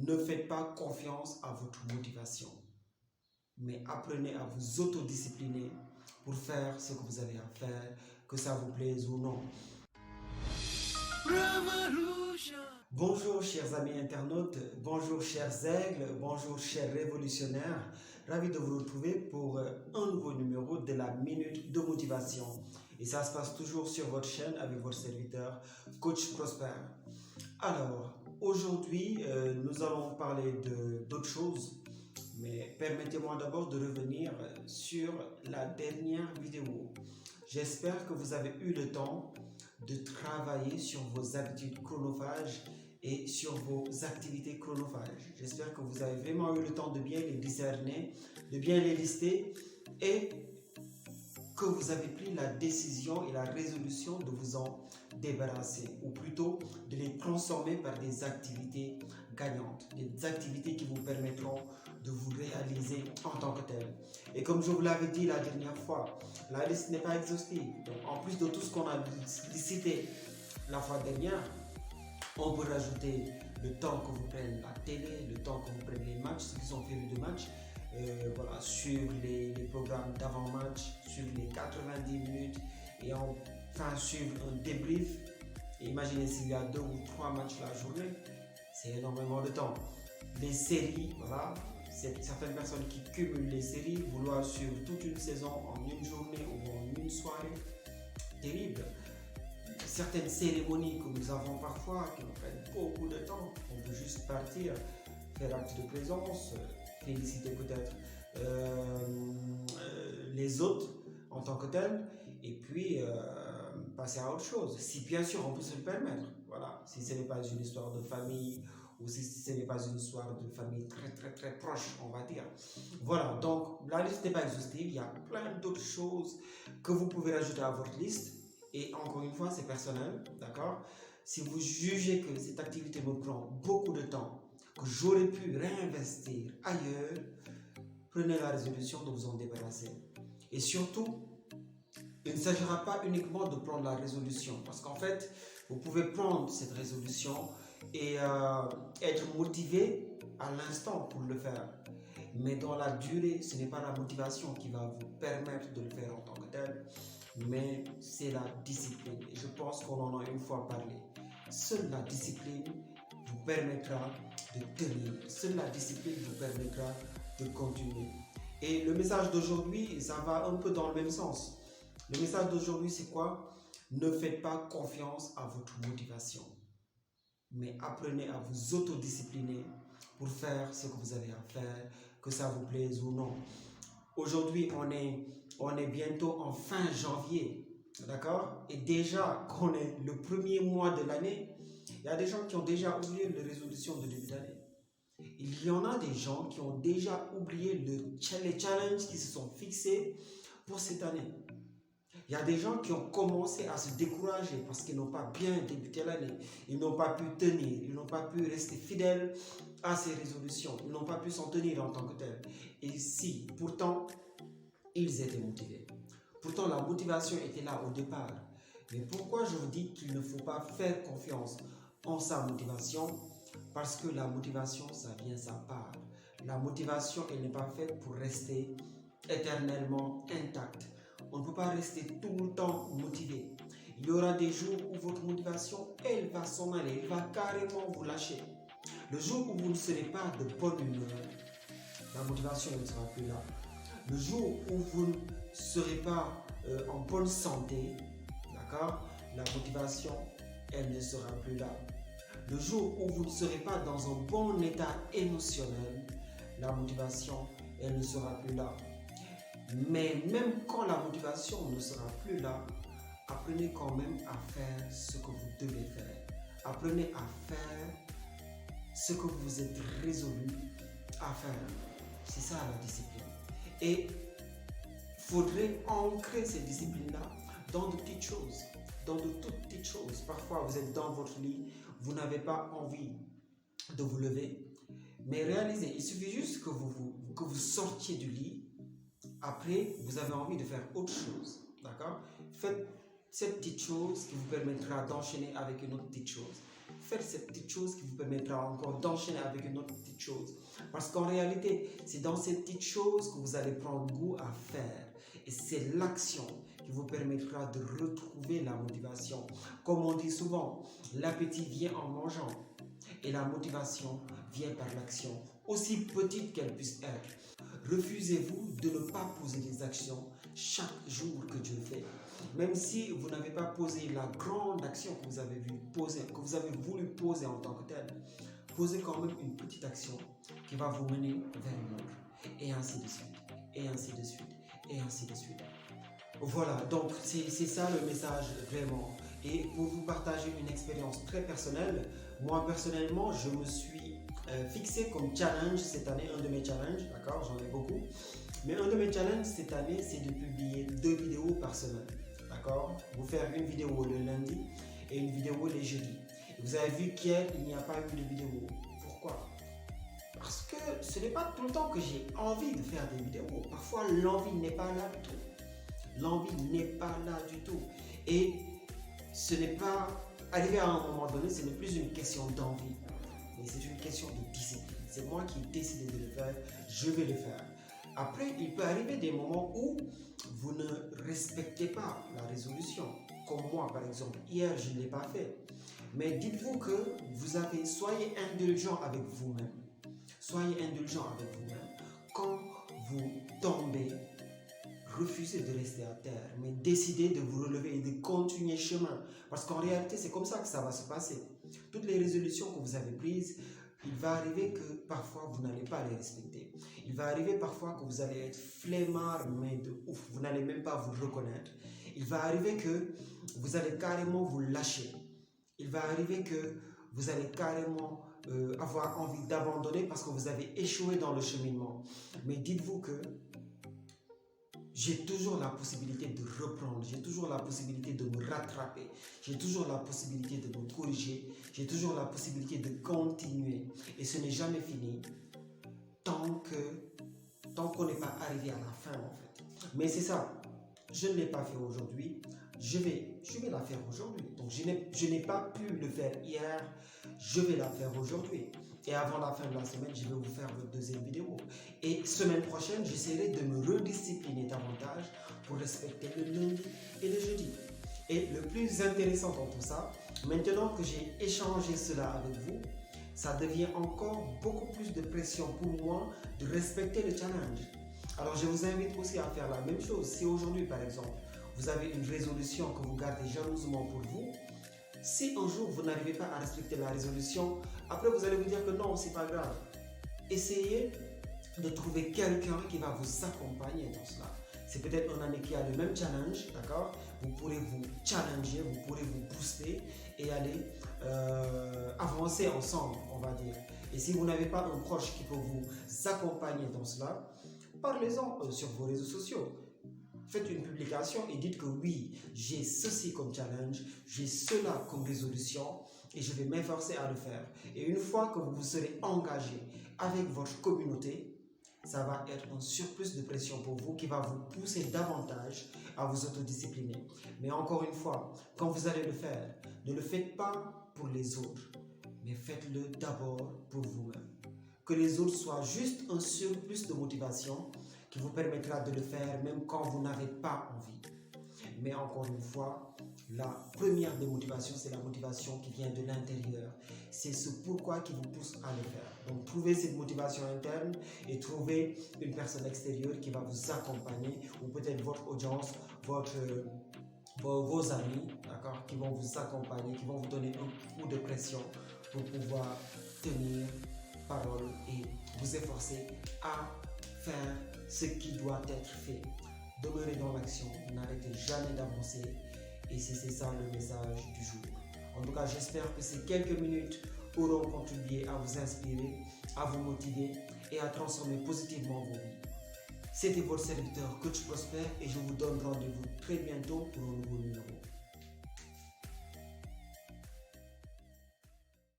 Ne faites pas confiance à votre motivation, mais apprenez à vous autodiscipliner pour faire ce que vous avez à faire, que ça vous plaise ou non. Bonjour chers amis internautes, bonjour chers aigles, bonjour chers révolutionnaires. Ravi de vous retrouver pour un nouveau numéro de la Minute de Motivation. Et ça se passe toujours sur votre chaîne avec votre serviteur, Coach Prosper. Alors, aujourd'hui, nous allons parler d'autres choses. Mais permettez-moi d'abord de revenir sur la dernière vidéo. J'espère que vous avez eu le temps de travailler sur vos habitudes chronophages et sur vos activités chronophages. J'espère que vous avez vraiment eu le temps de bien les discerner, de bien les lister et que vous avez pris la décision et la résolution de vous en débarrasser, ou plutôt de les transformer par des activités gagnantes, des activités qui vous permettront de vous réaliser en tant que tel. Et comme je vous l'avais dit la dernière fois, la liste n'est pas exhaustive. Donc, en plus de tout ce qu'on a cité la fois dernière, on peut rajouter le temps que vous prenez la télé, le temps que vous prenez les matchs, ceux qui sont férus de matchs, voilà, sur les programmes d'avant-match, sur les 90 minutes et enfin suivre un débrief. Et imaginez s'il y a 2 ou 3 matchs la journée, c'est énormément de temps. Les séries, voilà, certaines personnes qui cumulent les séries, vouloir suivre toute une saison en une journée ou en une soirée, terrible. Certaines cérémonies que nous avons parfois qui nous prennent beaucoup de temps, on veut juste partir, faire acte de présence, féliciter peut-être les autres en tant que tels, et puis passer à autre chose. Si bien sûr on peut se le permettre, voilà. Si ce n'est pas une histoire de famille ou si ce n'est pas une histoire de famille très proche, on va dire. Voilà, donc la liste n'est pas exhaustive, il y a plein d'autres choses que vous pouvez rajouter à votre liste. Et encore une fois, c'est personnel, d'accord? Si vous jugez que cette activité me prend beaucoup de temps, que j'aurais pu réinvestir ailleurs, prenez la résolution de vous en débarrasser. Et surtout, il ne s'agira pas uniquement de prendre la résolution, parce qu'en fait, vous pouvez prendre cette résolution et être motivé à l'instant pour le faire. Mais dans la durée, ce n'est pas la motivation qui va vous permettre de le faire en tant que tel, mais c'est la discipline. Et je pense qu'on en a une fois parlé. Seule la discipline vous permettra de tenir. Seule la discipline vous permettra de continuer. Et le message d'aujourd'hui, ça va un peu dans le même sens. Le message d'aujourd'hui, c'est quoi? Ne faites pas confiance à votre motivation, mais apprenez à vous autodiscipliner pour faire ce que vous avez à faire, que ça vous plaise ou non. Aujourd'hui, on est bientôt en fin janvier, d'accord? Et déjà qu'on est le premier mois de l'année, il y a des gens qui ont déjà oublié les résolutions de début d'année. Il y en a des gens qui ont déjà oublié les challenges qui se sont fixés pour cette année. Il y a des gens qui ont commencé à se décourager parce qu'ils n'ont pas bien débuté l'année. Ils n'ont pas pu tenir, ils n'ont pas pu rester fidèles à ces résolutions. Ils n'ont pas pu s'en tenir en tant que tels. Et si, pourtant, ils étaient motivés. Pourtant, la motivation était là au départ. Mais pourquoi je vous dis qu'il ne faut pas faire confiance en sa motivation? Parce que la motivation, ça vient, ça part. La motivation, elle n'est pas faite pour rester éternellement intacte. On ne peut pas rester tout le temps motivé. Il y aura des jours où votre motivation, elle va s'en aller, elle va carrément vous lâcher. Le jour où vous ne serez pas de bonne humeur, la motivation ne sera plus là. Le jour où vous ne serez pas en bonne santé, d'accord, la motivation, elle ne sera plus là. Le jour où vous ne serez pas dans un bon état émotionnel, la motivation, elle ne sera plus là. Mais même quand la motivation ne sera plus là, apprenez quand même à faire ce que vous devez faire. Apprenez à faire ce que vous êtes résolu à faire. C'est ça la discipline. Et il faudrait ancrer cette discipline-là dans de petites choses, dans de toutes petites choses. Parfois, vous êtes dans votre lit, vous n'avez pas envie de vous lever. Mais réalisez, il suffit juste que vous sortiez du lit. Après, vous avez envie de faire autre chose, d'accord? Faites cette petite chose qui vous permettra d'enchaîner avec une autre petite chose. faire cette petite chose qui vous permettra encore d'enchaîner avec une autre petite chose. Parce qu'en réalité, c'est dans cette petite chose que vous allez prendre goût à faire. Et c'est l'action qui vous permettra de retrouver la motivation. Comme on dit souvent, l'appétit vient en mangeant et la motivation vient par l'action, aussi petite qu'elle puisse être. Refusez-vous de ne pas poser des actions chaque jour que Dieu fait. Même si vous n'avez pas posé la grande action que vous avez voulu poser en tant que telle, posez quand même une petite action qui va vous mener vers une autre. Et ainsi de suite. Et ainsi de suite. Et ainsi de suite. Voilà, donc c'est ça le message vraiment. Et pour vous partager une expérience très personnelle, moi personnellement, je me suis fixé comme challenge cette année, un de mes challenges, d'accord, j'en ai beaucoup. Mais un de mes challenges cette année, c'est de publier 2 vidéos par semaine, d'accord. Vous faire une vidéo le lundi et une vidéo les jeudis. Et vous avez vu qu'hier, il n'y a pas eu de vidéo. Pourquoi? Parce que ce n'est pas tout le temps que j'ai envie de faire des vidéos. Parfois, l'envie n'est pas là du tout. L'envie n'est pas là du tout. Et ce n'est pas, arrivé à un moment donné, ce n'est plus une question d'envie, mais c'est une question de discipline. C'est moi qui ai décidé de le faire, je vais le faire. Après, il peut arriver des moments où vous ne respectez pas la résolution. Comme moi, par exemple, hier, je ne l'ai pas fait. Mais dites-vous que soyez indulgent avec vous-même. Soyez indulgent avec vous-même. Quand vous tombez, refusez de rester à terre, mais décidez de vous relever et de continuer chemin. Parce qu'en réalité, c'est comme ça que ça va se passer. Toutes les résolutions que vous avez prises, il va arriver que parfois vous n'allez pas les respecter. Il va arriver parfois que vous allez être flemmard, mais de ouf, vous n'allez même pas vous reconnaître. Il va arriver que vous allez carrément vous lâcher. Il va arriver que vous allez carrément avoir envie d'abandonner parce que vous avez échoué dans le cheminement. Mais dites-vous que j'ai toujours la possibilité de reprendre, j'ai toujours la possibilité de me rattraper, j'ai toujours la possibilité de me corriger, j'ai toujours la possibilité de continuer. Et ce n'est jamais fini tant qu'on n'est pas arrivé à la fin en fait. Mais c'est ça, je ne l'ai pas fait aujourd'hui, je vais la faire aujourd'hui. Donc je n'ai pas pu le faire hier, je vais la faire aujourd'hui. Et avant la fin de la semaine, je vais vous faire votre deuxième vidéo. Et semaine prochaine, j'essaierai de me rediscipliner davantage pour respecter le lundi et le jeudi. Et le plus intéressant dans tout ça, maintenant que j'ai échangé cela avec vous, ça devient encore beaucoup plus de pression pour moi de respecter le challenge. Alors je vous invite aussi à faire la même chose. Si aujourd'hui, par exemple, vous avez une résolution que vous gardez jalousement pour vous, si un jour vous n'arrivez pas à respecter la résolution, après vous allez vous dire que non, c'est pas grave. Essayez de trouver quelqu'un qui va vous accompagner dans cela. C'est peut-être un ami qui a le même challenge, d'accord? Vous pourrez vous challenger, vous pourrez vous booster et aller avancer ensemble, on va dire. Et si vous n'avez pas un proche qui peut vous accompagner dans cela, parlez-en sur vos réseaux sociaux. Faites une publication et dites que oui, j'ai ceci comme challenge, j'ai cela comme résolution et je vais m'efforcer à le faire. Et une fois que vous vous serez engagé avec votre communauté, ça va être un surplus de pression pour vous qui va vous pousser davantage à vous autodiscipliner. Mais encore une fois, quand vous allez le faire, ne le faites pas pour les autres, mais faites-le d'abord pour vous-même. Que les autres soient juste un surplus de motivation qui vous permettra de le faire même quand vous n'avez pas envie. Mais encore une fois, la première des motivations, c'est la motivation qui vient de l'intérieur. C'est ce pourquoi qui vous pousse à le faire. Donc trouvez cette motivation interne et trouvez une personne extérieure qui va vous accompagner, ou peut-être votre audience, vos amis, d'accord, qui vont vous accompagner, qui vont vous donner un coup de pression pour pouvoir tenir parole et vous efforcer à faire ce qui doit être fait. Demeurez dans l'action, n'arrêtez jamais d'avancer et c'est ça le message du jour. En tout cas, j'espère que ces quelques minutes auront contribué à vous inspirer, à vous motiver et à transformer positivement vos vies. C'était votre serviteur Coach Prosper et je vous donne rendez-vous très bientôt pour un nouveau numéro.